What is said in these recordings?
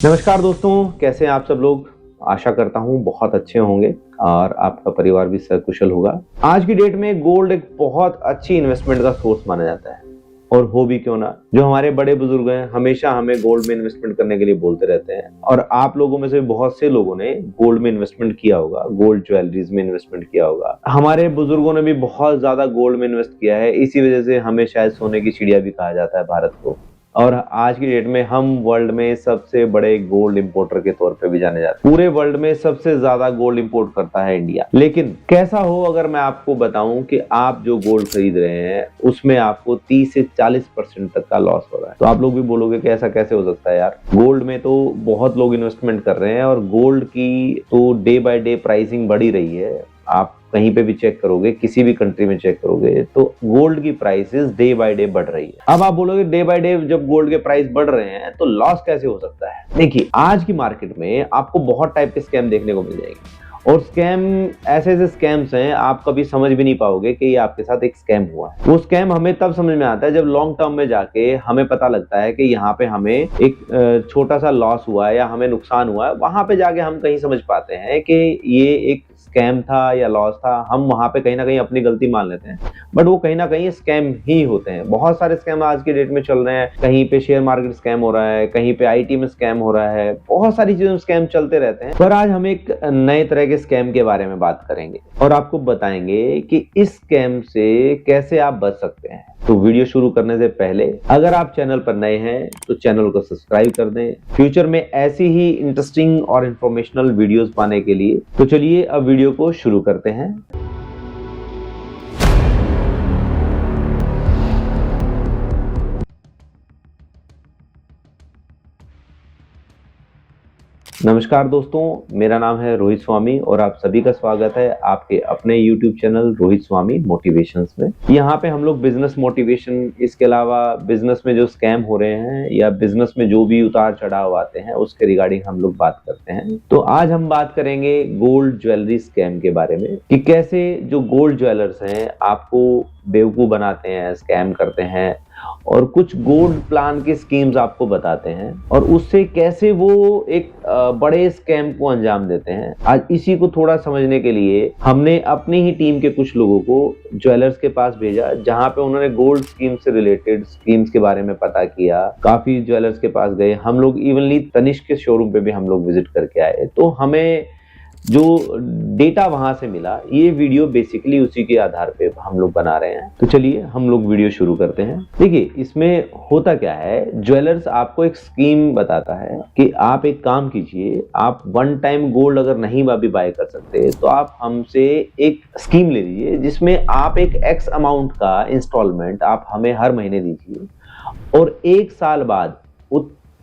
नमस्कार दोस्तों, कैसे हैं आप सब लोग। आशा करता हूँ बहुत अच्छे होंगे और आपका परिवार भी सकुशल होगा। आज की डेट में गोल्ड एक बहुत अच्छी इन्वेस्टमेंट का सोर्स माना जाता है और हो भी क्यों ना। जो हमारे बड़े बुजुर्ग हैं हमेशा हमें गोल्ड में इन्वेस्टमेंट करने के लिए बोलते रहते हैं और आप लोगों में से बहुत से लोगों ने गोल्ड में इन्वेस्टमेंट किया होगा, गोल्ड ज्वेलरीज में इन्वेस्टमेंट किया होगा। हमारे बुजुर्गों ने भी बहुत ज्यादा गोल्ड में इन्वेस्ट किया है, इसी वजह से हमें शायद सोने की चिड़िया भी कहा जाता है भारत को। और आज की डेट में हम वर्ल्ड में सबसे बड़े गोल्ड इंपोर्टर के तौर पे भी जाने जाते हैं। पूरे वर्ल्ड में सबसे ज्यादा गोल्ड इंपोर्ट करता है इंडिया। लेकिन कैसा हो अगर मैं आपको बताऊं कि आप जो गोल्ड खरीद रहे हैं उसमें आपको 30 से 40% तक का लॉस हो रहा है, तो आप लोग भी बोलोगे कि ऐसा कैसे हो सकता है यार। गोल्ड में तो बहुत लोग इन्वेस्टमेंट कर रहे हैं और गोल्ड की तो डे बाय डे प्राइसिंग बढ़ी रही है। आप कहीं पे भी चेक करोगे, किसी भी कंट्री में चेक करोगे तो गोल्ड की प्राइसेस डे बाय डे बढ़ रही है। अब आप बोलोगे डे बाय डे जब गोल्ड के प्राइस बढ़ रहे हैं तो लॉस कैसे हो सकता है। देखिए, आज की मार्केट में आपको बहुत टाइप के स्कैम देखने को मिल जाएंगे और स्कैम ऐसे ऐसे स्कैम्स हैं आप कभी समझ भी नहीं पाओगे कि ये आपके साथ एक स्कैम हुआ है। वो स्कैम हमें तब समझ में आता है जब लॉन्ग टर्म में जाके हमें पता लगता है कि यहाँ पे हमें एक छोटा सा लॉस हुआ है या हमें नुकसान हुआ है। वहां पे जाके हम कहीं समझ पाते हैं कि ये एक स्कैम था या लॉस था। हम वहां पे कहीं ना कहीं अपनी गलती मान लेते हैं, बट वो कहीं ना कहीं स्कैम ही होते हैं। बहुत सारे स्कैम आज की डेट में चल रहे हैं। कहीं पे शेयर मार्केट स्कैम हो रहा है, कहीं पे आईटी में स्कैम हो रहा है, बहुत सारी चीजों में स्कैम चलते रहते हैं। पर आज हम एक नए तरह के स्कैम के बारे में बात करेंगे और आपको बताएंगे कि इस स्कैम से कैसे आप बच सकते हैं। तो वीडियो शुरू करने से पहले अगर आप चैनल पर नए हैं तो चैनल को सब्सक्राइब कर दें फ्यूचर में ऐसी ही इंटरेस्टिंग और इंफॉर्मेशनल वीडियोस पाने के लिए। तो चलिए अब वीडियो को शुरू करते हैं। नमस्कार दोस्तों, मेरा नाम है रोहित स्वामी और आप सभी का स्वागत है आपके अपने YouTube चैनल रोहित स्वामी मोटिवेशंस में। यहाँ पे हम लोग बिजनेस मोटिवेशन, इसके अलावा बिजनेस में जो स्कैम हो रहे हैं या बिजनेस में जो भी उतार चढ़ाव आते हैं उसके रिगार्डिंग हम लोग बात करते हैं। तो आज हम बात करेंगे गोल्ड ज्वेलरी स्कैम के बारे में कि कैसे जो गोल्ड ज्वेलर्स हैं आपको बेवकूफ बनाते हैं, स्कैम करते हैं और कुछ गोल्ड प्लान की स्कीम्स आपको बताते हैं और उससे कैसे वो एक बड़े स्कैम को अंजाम देते हैं। आज इसी को थोड़ा समझने के लिए हमने अपनी ही टीम के कुछ लोगों को ज्वेलर्स के पास भेजा, जहां पे उन्होंने गोल्ड स्कीम से रिलेटेड स्कीम्स के बारे में पता किया। काफी ज्वेलर्स के पास गए हम लोग, इवनली तनिष्क के शोरूम पे भी हम लोग विजिट करके आए। तो हमें जो डेटा वहां से मिला, ये वीडियो बेसिकली उसी के आधार पे हम लोग बना रहे हैं। तो चलिए हम लोग वीडियो शुरू करते हैं। देखिए, इसमें होता क्या है, ज्वेलर्स आपको एक स्कीम बताता है कि आप एक काम कीजिए, आप वन टाइम गोल्ड अगर नहीं भी बाय कर सकते तो आप हमसे एक स्कीम ले लीजिए जिसमें आप एक एक्स अमाउंट का इंस्टॉलमेंट आप हमें हर महीने दीजिए और एक साल बाद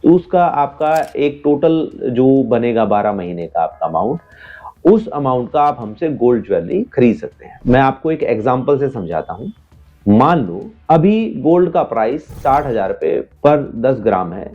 उसका आपका एक टोटल जो बनेगा 12 महीने का आपका अमाउंट, उस अमाउंट का आप हमसे गोल्ड ज्वेलरी खरीद सकते हैं। मैं आपको एक एग्जांपल से समझाता हूं। मान लो अभी गोल्ड का प्राइस 60,000 रुपए पर 10 ग्राम है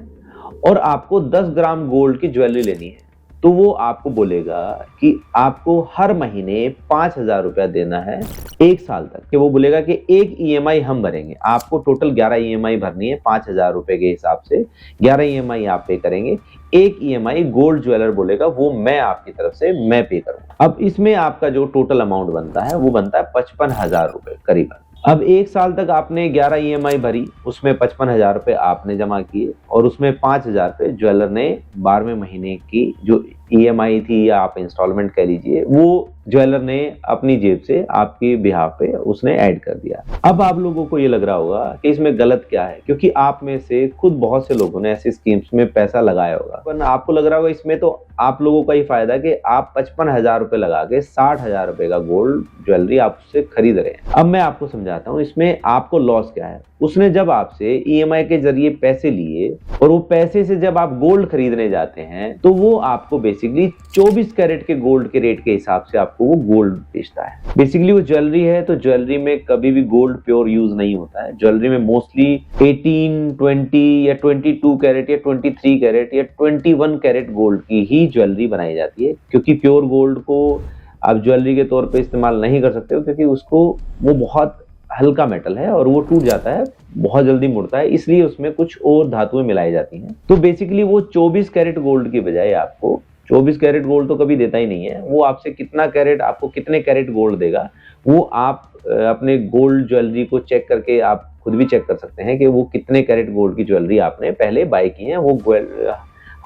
और आपको 10 ग्राम गोल्ड की ज्वेलरी लेनी है, तो वो आपको बोलेगा कि आपको हर महीने 5,000 रुपया देना है एक साल तक। कि वो बोलेगा कि एक ईएमआई हम भरेंगे, आपको टोटल 11 ईएमआई भरनी है 5,000 रुपए के हिसाब से। 11 ईएमआई आप पे करेंगे, एक ईएमआई गोल्ड ज्वेलर बोलेगा वो मैं आपकी तरफ से मैं पे करूंगा। अब इसमें आपका जो टोटल अमाउंट बनता है वो बनता है 55,000 रुपए करीबन। अब एक साल तक आपने 11 ईएमआई भरी, उसमें 55,000 रुपए आपने जमा किए और उसमें 5,000 रुपए ज्वेलर ने 12वें महीने की जो ईएमआई थी या आप इंस्टॉलमेंट कह लीजिए, वो ज्वेलर ने अपनी जेब से आपकी बिहाफ पे उसने ऐड कर दिया। अब आप लोगों को ये लग रहा होगा कि इसमें गलत क्या है, क्योंकि आप में से खुद बहुत से लोगों ने ऐसी स्कीम्स में पैसा लगाया होगा। पर आपको लग रहा होगा इसमें तो आप लोगों का ही फायदा कि आप 55,000 रुपए लगा के 60,000 रुपए का गोल्ड ज्वेलरी आप उससे खरीद रहे हैं। अब मैं आपको समझाता हूँ इसमें आपको लॉस क्या है। उसने जब आपसे ईएमआई के जरिए पैसे लिए और वो पैसे से जब आप गोल्ड खरीदने जाते हैं तो वो आपको बेसिकली 24 कैरेट के गोल्ड के रेट के हिसाब से आपको वो गोल्ड बेचता है। बेसिकली वो ज्वेलरी है तो ज्वेलरी में कभी भी गोल्ड प्योर यूज नहीं होता है। ज्वेलरी में मोस्टली 18, 20 या 22 कैरेट या 23 कैरेट या 21 कैरेट गोल्ड की ही ज्वेलरी बनाई जाती है, क्योंकि प्योर गोल्ड को आप ज्वेलरी के तौर पे इस्तेमाल नहीं कर सकते हो, क्योंकि उसको वो बहुत हल्का मेटल है और वो टूट जाता है, बहुत जल्दी मुड़ता है, इसलिए उसमें कुछ और धातुएं मिलाई जाती हैं। तो बेसिकली वो 24 कैरेट गोल्ड की बजाय आपको 24 कैरेट गोल्ड तो कभी देता ही नहीं है। वो आपसे कितना कैरेट, आपको कितने कैरेट गोल्ड देगा, वो आप अपने गोल्ड ज्वेलरी को चेक करके आप खुद भी चेक कर सकते हैं कि वो कितने कैरेट गोल्ड की ज्वेलरी आपने पहले बाय की है। वो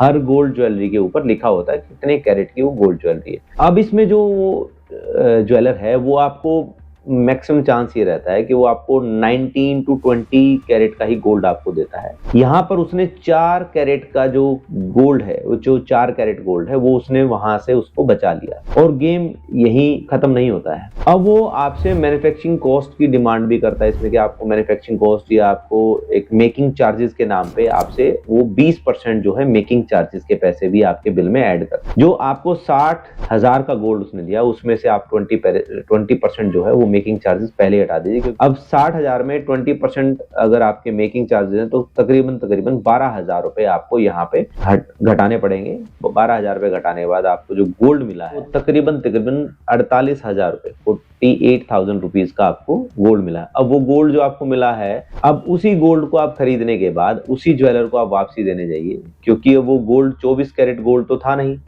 हर गोल्ड ज्वेलरी के ऊपर लिखा होता है कितने कैरेट की वो गोल्ड ज्वेलरी है। अब इसमें जो ज्वेलर है वो आपको मैक्सिमम चांस ये रहता है कि वो आपको 19 to 20 कैरेट का ही गोल्ड आपको देता है। यहाँ पर उसने 4 कैरेट का जो गोल्ड है, वो जो 4 कैरेट गोल्ड है वो उसने वहां से उसको बचा लिया और गेम यहीं खत्म नहीं होता है। अब वो आपसे मैन्युफैक्चरिंग कॉस्ट की डिमांड भी करता है इसमें कि आपको मैन्युफैक्चरिंग कॉस्ट या आपको एक मेकिंग चार्जेस के नाम पे आपसे वो 20% जो है मेकिंग चार्जेस के पैसे भी आपके बिल में ऐड करता है। जो आपको 60,000 का गोल्ड उसने दिया उसमें से आप 20% जो है वो मेकिंग चार्जेस पहले हटा दीजिए, क्योंकि अब 60,000 में 20% अगर आपके मेकिंग चार्जेस हैं तो तकरीबन 12,000 रुपए आपको यहाँ पे घटाने पड़ेंगे। 12,000 रुपए घटाने के बाद आपको जो गोल्ड मिला है तकरीबन 48,000 रुपए, 48,000 रुपीज का आपको गोल्ड मिला है। अब वो गोल्ड जो आपको मिला है, अब उसी गोल्ड को आप खरीदने के बाद उसी ज्वेलर को आप वापसी देने जाइए, क्योंकि वो गोल्ड 24 कैरेट गोल्ड तो था नहीं,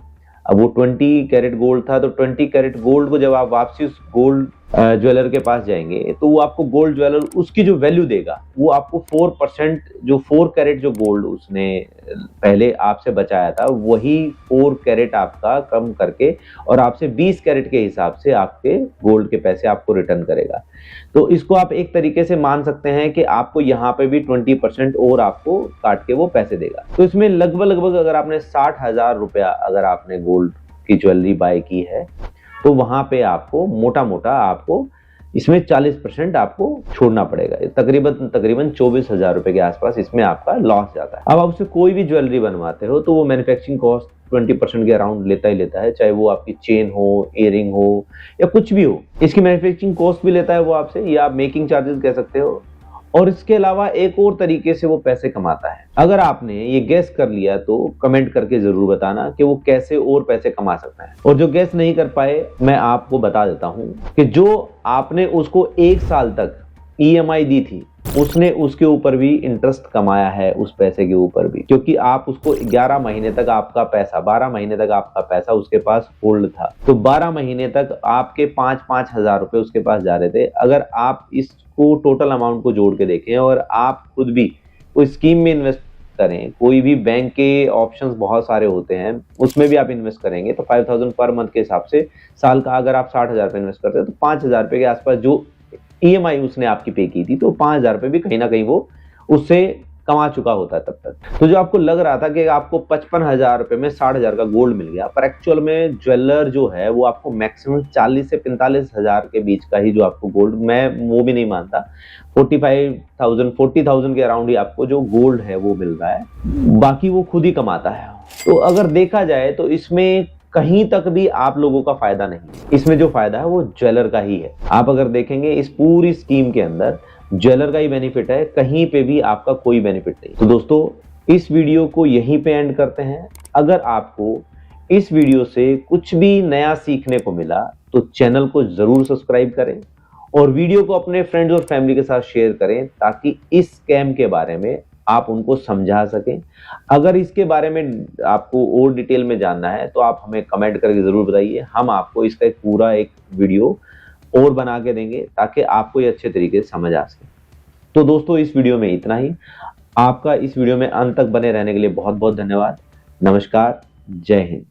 अब वो 20 कैरेट गोल्ड था। तो 20 कैरेट गोल्ड को जब आप वापसी उस गोल्ड ज्वेलर के पास जाएंगे तो वो आपको गोल्ड ज्वेलर उसकी जो वैल्यू देगा वो आपको 4%, जो 4 कैरेट जो गोल्ड उसने पहले आपसे बचाया था वही 4 कैरेट आपका कम करके और आपसे 20 कैरेट के हिसाब से आपके गोल्ड के पैसे आपको रिटर्न करेगा। तो इसको आप एक तरीके से मान सकते हैं कि आपको यहाँ पे भी 20% और आपको काट के वो पैसे देगा। तो इसमें लगभग अगर आपने 60,000 रुपया अगर आपने गोल्ड की ज्वेलरी बाय की है तो वहां पे आपको मोटा मोटा आपको इसमें 40% आपको छोड़ना पड़ेगा। तकरीबन 24,000 रुपए के आसपास इसमें आपका लॉस जाता है। अब आप उससे कोई भी ज्वेलरी बनवाते हो तो वो मैन्युफैक्चरिंग कॉस्ट 20% के अराउंड लेता ही लेता है, चाहे वो आपकी चेन हो, इयरिंग हो या कुछ भी हो। इसकी मैन्युफैक्चरिंग कॉस्ट भी लेता है वो आपसे, या आप मेकिंग चार्जेस कह सकते हो। और इसके अलावा एक और तरीके से वो पैसे कमाता है। अगर आपने ये गैस कर लिया तो कमेंट करके जरूर बताना कि वो कैसे और पैसे कमा सकता है। और जो गैस नहीं कर पाए मैं आपको बता देता हूं कि जो आपने उसको 1 साल तक EMI दी थी उसने उसके ऊपर भी इंटरेस्ट कमाया है, उस पैसे के ऊपर भी, क्योंकि आप उसको 11 महीने तक आपका पैसा 12 महीने तक आपका पैसा उसके पास होल्ड था। तो 12 महीने तक आपके 5-5 हजार रुपए उसके पास जा रहे थे। अगर आप इसको टोटल अमाउंट को जोड़ के देखें और आप खुद भी कोई स्कीम में इन्वेस्ट करें, कोई भी बैंक के ऑप्शंस बहुत सारे होते हैं उसमें भी आप इन्वेस्ट करेंगे तो 5,000 पर मंथ के हिसाब से साल का अगर आप 60,000 रुपए इन्वेस्ट करते हैं तो 5,000 रुपए के आसपास जो EMI उसने आपकी पे की थी तो 5,000 रुपए भी कहीं ना कहीं वो उससे कमा चुका होता है तब तक। तो जो आपको लग रहा था कि आपको 55,000 रुपए में 60,000 का गोल्ड मिल गया, पर एक्चुअल में ज्वेलर जो है वो आपको मैक्सिमम 40 से 45,000 के बीच का ही जो आपको गोल्ड, मैं वो भी नहीं मानता, 40,000 के अराउंड ही आपको जो गोल्ड है वो मिल रहा है, बाकी वो खुद ही कमाता है। तो अगर देखा जाए तो इसमें कहीं तक भी आप लोगों का फायदा नहीं, इसमें जो फायदा है वो ज्वेलर का ही है। आप अगर देखेंगे इस पूरी स्कीम के अंदर ज्वेलर का ही बेनिफिट है, कहीं पे भी आपका कोई बेनिफिट नहीं। तो दोस्तों इस वीडियो को यहीं पे एंड करते हैं। अगर आपको इस वीडियो से कुछ भी नया सीखने को मिला तो चैनल को जरूर सब्सक्राइब करें और वीडियो को अपने फ्रेंड्स और फैमिली के साथ शेयर करें ताकि इस स्कैम के बारे में आप उनको समझा सकें। अगर इसके बारे में आपको और डिटेल में जानना है तो आप हमें कमेंट करके जरूर बताइए, हम आपको इसका एक पूरा वीडियो और बना के देंगे ताकि आपको ये अच्छे तरीके से समझ आ सके। तो दोस्तों इस वीडियो में इतना ही। आपका इस वीडियो में अंत तक बने रहने के लिए बहुत बहुत धन्यवाद। नमस्कार, जय हिंद।